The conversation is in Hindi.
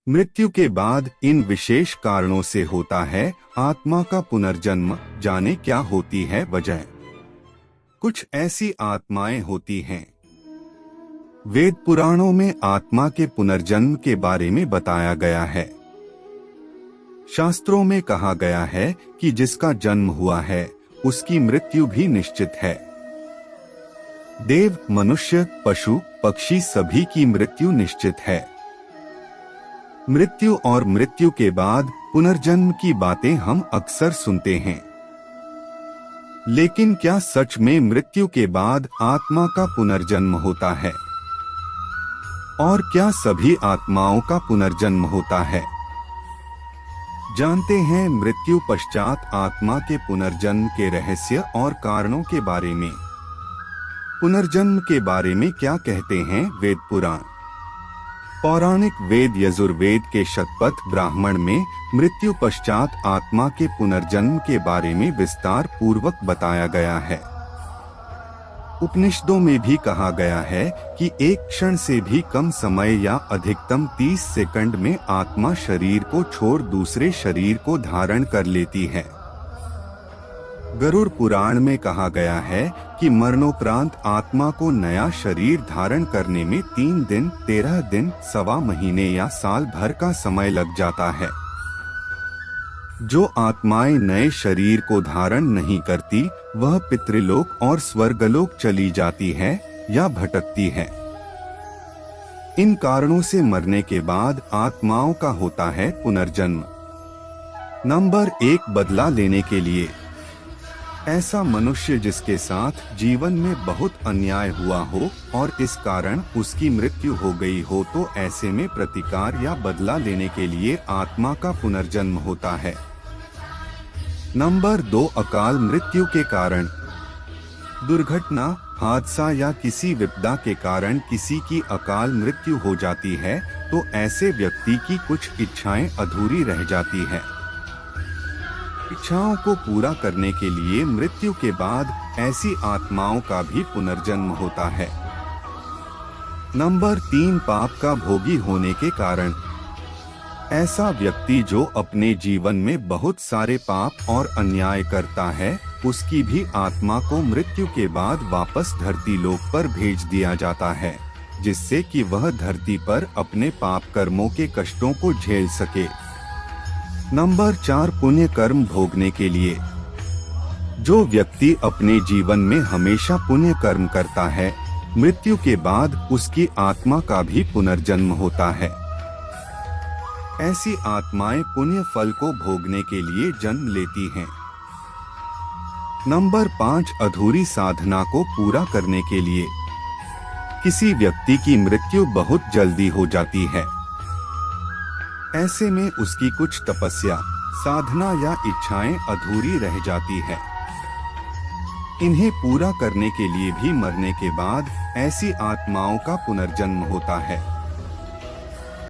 मृत्यु के बाद इन विशेष कारणों से होता है आत्मा का पुनर्जन्म। जाने क्या होती है वजह। कुछ ऐसी आत्माएं होती हैं। वेद पुराणों में आत्मा के पुनर्जन्म के बारे में बताया गया है। शास्त्रों में कहा गया है कि जिसका जन्म हुआ है उसकी मृत्यु भी निश्चित है। देव, मनुष्य, पशु, पक्षी सभी की मृत्यु निश्चित है। मृत्यु और मृत्यु के बाद पुनर्जन्म की बातें हम अक्सर सुनते हैं, लेकिन क्या सच में मृत्यु के बाद आत्मा का पुनर्जन्म होता है? और क्या सभी आत्माओं का पुनर्जन्म होता है? जानते हैं मृत्यु पश्चात आत्मा के पुनर्जन्म के रहस्य और कारणों के बारे में। पुनर्जन्म के बारे में क्या कहते हैं वेद पुराण। पौराणिक वेद यजुर्वेद के शतपथ ब्राह्मण में मृत्यु पश्चात आत्मा के पुनर्जन्म के बारे में विस्तार पूर्वक बताया गया है। उपनिषदों में भी कहा गया है कि एक क्षण से भी कम समय या अधिकतम 30 सेकंड में आत्मा शरीर को छोड़ दूसरे शरीर को धारण कर लेती है। गरुड़ पुराण में कहा गया है कि मरणोपरांत आत्मा को नया शरीर धारण करने में 3 दिन, 13 दिन, सवा महीने या साल भर का समय लग जाता है। जो आत्माएं नए शरीर को धारण नहीं करती वह पितृलोक और स्वर्गलोक चली जाती है या भटकती है। इन कारणों से मरने के बाद आत्माओं का होता है पुनर्जन्म। नंबर 1, बदला लेने के लिए। ऐसा मनुष्य जिसके साथ जीवन में बहुत अन्याय हुआ हो और इस कारण उसकी मृत्यु हो गई हो, तो ऐसे में प्रतिकार या बदला लेने के लिए आत्मा का पुनर्जन्म होता है। नंबर 2, अकाल मृत्यु के कारण। दुर्घटना, हादसा या किसी विपदा के कारण किसी की अकाल मृत्यु हो जाती है तो ऐसे व्यक्ति की कुछ इच्छाएं अधूरी रह जाती है। इच्छाओं को पूरा करने के लिए मृत्यु के बाद ऐसी आत्माओं का भी पुनर्जन्म होता है। नंबर 3, पाप का भोगी होने के कारण। ऐसा व्यक्ति जो अपने जीवन में बहुत सारे पाप और अन्याय करता है उसकी भी आत्मा को मृत्यु के बाद वापस धरती लोक पर भेज दिया जाता है, जिससे कि वह धरती पर अपने पाप कर्मों के कष्टों को झेल सके। नंबर 4, पुण्य कर्म भोगने के लिए। जो व्यक्ति अपने जीवन में हमेशा पुण्य कर्म करता है मृत्यु के बाद उसकी आत्मा का भी पुनर्जन्म होता है। ऐसी आत्माएं पुण्य फल को भोगने के लिए जन्म लेती हैं। नंबर 5, अधूरी साधना को पूरा करने के लिए। किसी व्यक्ति की मृत्यु बहुत जल्दी हो जाती है। ऐसे में उसकी कुछ तपस्या, साधना या इच्छाएं अधूरी रह जाती है। इन्हें पूरा करने के लिए भी मरने के बाद ऐसी आत्माओं का पुनर्जन्म होता है।